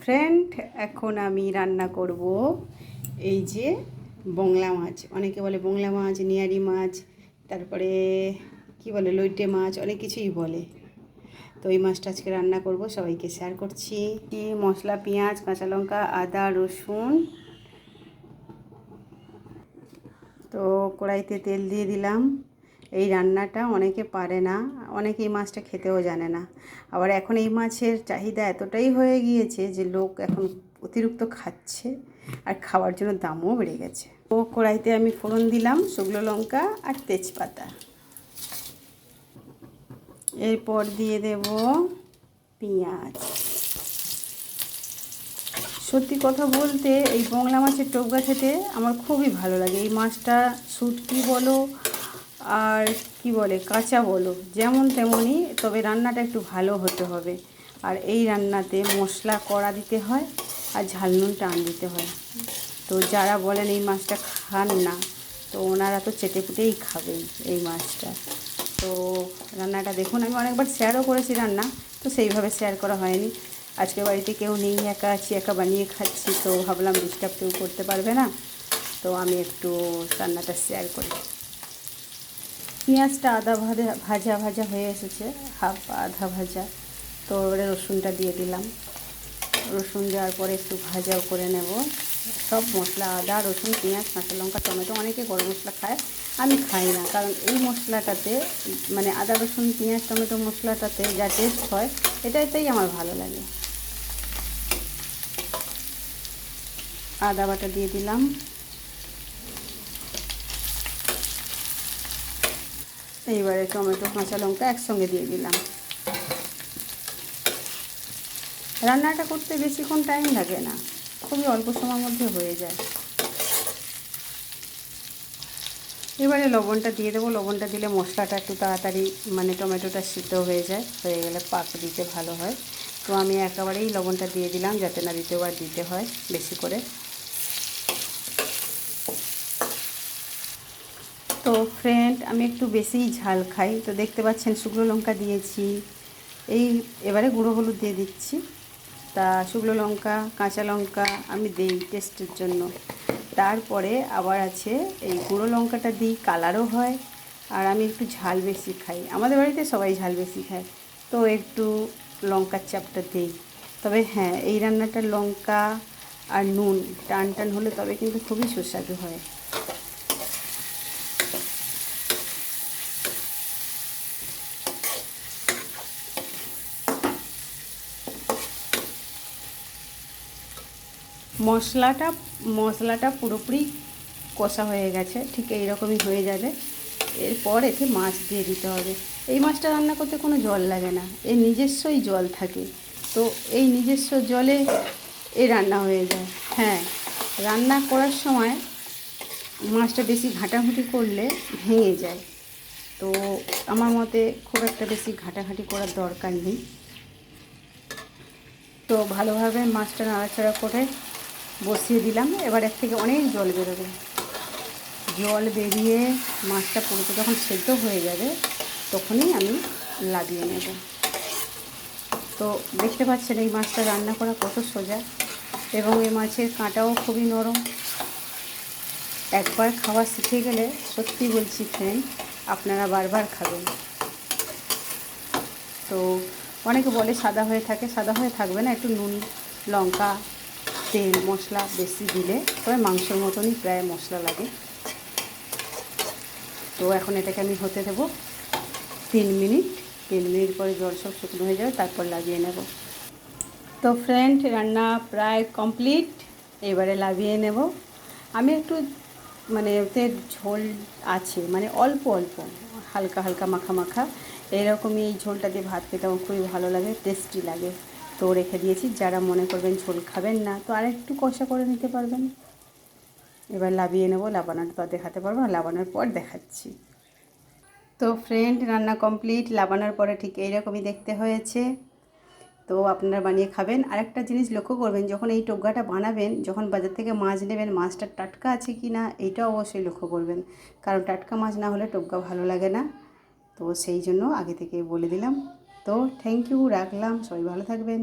Friend, এখন আমি রান্না করব এই যে বংলা মাছ। অনেকে বলে বংলা মাছ, নিয়ারি মাছ, তারপরে কি বলে লইটে মাছ, অনেক কিছুই বলে। তো এই মাছটা আজকে রান্না করব, সবাইকে শেয়ার করছি। কি মশলা, পেঁয়াজ, কাঁচা লঙ্কা, আদা, রসুন। তো কড়াইতে তেল দিয়ে দিলাম। এই রান্নাটা অনেকে পারে না, অনেকে এই মাছটা খেতেও জানে না। আবার এখন এই মাছের চাহিদা এতটাই হয়ে গিয়েছে যে লোক এখন অতিরিক্ত খাচ্ছে, আর খাওয়ার জন্য দামও বেড়ে গেছে। তো কড়াইতে আমি ফোড়ন দিলাম শুকনো লঙ্কা আর তেজপাতা। এরপর দিয়ে দেব পেঁয়াজ। সত্যি কথা বলতে এই বংলা মাছের টোপগা খেতে আমার খুবই ভালো লাগে। এই মাছটা শুটকি বলো আর কি বলে কাঁচা বলো, যেমন তেমনই, তবে রান্নাটা একটু ভালো হতে হবে। আর এই রান্নাতে মশলা কড়া দিতে হয় আর ঝাল নুন টান দিতে হয়। তো যারা বলেন এই মাছটা খান না, তো ওনারা তো চেটেপুটেই খাবেন এই মাছটা। তো রান্নাটা দেখুন, আমি অনেকবার শেয়ারও করেছি রান্না, তো সেইভাবে শেয়ার করা হয়নি। আজকে বাড়িতে কেউ নেই, একা আছি, একা বানিয়ে খাচ্ছি, তো ভাবলাম ডিস্টার্ব কেউ করতে পারবে না, তো আমি একটু রান্নাটা শেয়ার করি। পেঁয়াজটা আদা ভাজা ভাজা হয়ে এসেছে, হাফ আধা ভাজা। তো এবারে রসুনটা দিয়ে দিলাম। রসুন দেওয়ার পরে একটু ভাজাও করে নেব সব মশলা, আদা, রসুন, পেঁয়াজ, কাঁচা লঙ্কা, টমেটো। অনেকে গরম মশলা খায়, আমি খাই না, কারণ এই মশলাটাতে মানে আদা, রসুন, পেঁয়াজ, টমেটো মশলাটাতে যা টেস্ট হয় এটাতেই আমার ভালো লাগে। আদা বাটা দিয়ে দিলাম। এইবারে টমেটো, কাঁচা লঙ্কা একসঙ্গে দিয়ে দিলাম। রান্নাটা করতে বেশিক্ষণ টাইম লাগে না, খুবই অল্প সময়ের মধ্যে হয়ে যায়। এবারে লবণটা দিয়ে দেবো। লবণটা দিলে মশলাটা একটু তাড়াতাড়ি মানে টমেটোটা সিদ্ধ হয়ে যায়, হয়ে গেলে পাক দিতে ভালো হয়। তো আমি একেবারেই লবণটা দিয়ে দিলাম, যাতে না দ্বিতীয়বার দিতে হয় বেশি করে। তো ফ্রেন্ড, আমি একটু বেশিই ঝাল খাই, তো দেখতে পাচ্ছেন শুকনো লঙ্কা দিয়েছি। এবারে গুঁড়ো হলুদ দিয়ে দিচ্ছি। তা শুকনো লঙ্কা, কাঁচা লঙ্কা আমি দিই টেস্টের জন্য। তারপরে আবার আছে এই গুঁড়ো লঙ্কাটা দিই, কালারও হয়। আর আমি একটু ঝাল বেশি খাই, আমাদের বাড়িতে সবাই ঝাল বেশি খায়, তো একটু লঙ্কার চাপটা দিই। তবে হ্যাঁ, এই রান্নাটার লঙ্কা আর নুন টান টান হলে তবে কিন্তু খুবই সুস্বাদু হয়। মশলাটা পুরোপুরি কষা হয়ে গেছে, ঠিক এইরকমই হয়ে যাবে। এরপর এতে মাছ দিয়ে দিতে হবে। এই মাছটা রান্না করতে কোনো জল লাগে না, এর নিজস্বই জল থাকে। তো এই নিজস্ব জলে এই রান্না হয়ে যায়। হ্যাঁ, রান্না করার সময় মাছটা বেশি ঘাঁটাঘুঁটি করলে ভেঙে যায়, তো আমার মতে খুব একটা বেশি ঘাঁটাঘাঁটি করার দরকার নেই। তো ভালোভাবে মাছটা নাড়াচাড়া করে বসিয়ে দিলাম। এবার এর থেকে অনেক জল বেরোবে। জল বেরিয়ে মাছটা পুরোটা যখন সেদ্ধ হয়ে যাবে, তখনই আমি লাগিয়ে নেব। তো দেখতে পাচ্ছেন এই মাছটা রান্না করা কত সোজা, এবং এই মাছের কাঁটাও খুবই নরম। একবার খাওয়া শিখে গেলে সত্যি বলছি ফ্রেন্ড, আপনারা বারবার খাবেন। তো অনেকে বলে সাদা হয়ে থাকে, সাদা হয়ে থাকবে না, একটু নুন, লঙ্কা, তেল, মশলা বেশি দিলে তবে মাংসের মতনই প্রায় মশলা লাগে। তো এখন এটাকে আমি হতে দেবো 3 মিনিট। 3 মিনিট পরে জল সব শুকনো হয়ে যাবে, তারপর লাগিয়ে নেব। তো ফ্রেন্ড, রান্না প্রায় কমপ্লিট। এবারে লাগিয়ে নেব। আমি একটু মানে ওতে ঝোল আছে, মানে অল্প অল্প হালকা হালকা মাখা মাখা, এরকমই এই ঝোলটা দিয়ে ভাত খেতে আমার খুবই ভালো লাগে, টেস্টি লাগে। তো রেখে দিয়েছি, যারা মনে করবেন ঝোল খাবেন না, তো আরেকটু কষা করে নিতে পারবেন। এবার লাবিয়ে নেব, লাবানোর পর দেখাতে পারবো, লাবানোর পর দেখাচ্ছি। তো ফ্রেন্ড, রান্না কমপ্লিট। লাবানোর পরে ঠিক এইরকমই দেখতে হয়েছে। তো আপনারা বানিয়ে খাবেন। আরেকটা জিনিস লক্ষ্য করবেন, যখন এই টোগ্গাটা বানাবেন, যখন বাজার থেকে মাছ নেবেন, মাছটা টাটকা আছে কি না এইটাও অবশ্যই লক্ষ্য করবেন, কারণ টাটকা মাছ না হলে টোগ্গা ভালো লাগে না। তো সেই জন্য আগে থেকে বলে দিলাম। তো থ্যাংক ইউ, রাখলাম, সবাই ভালো থাকবেন।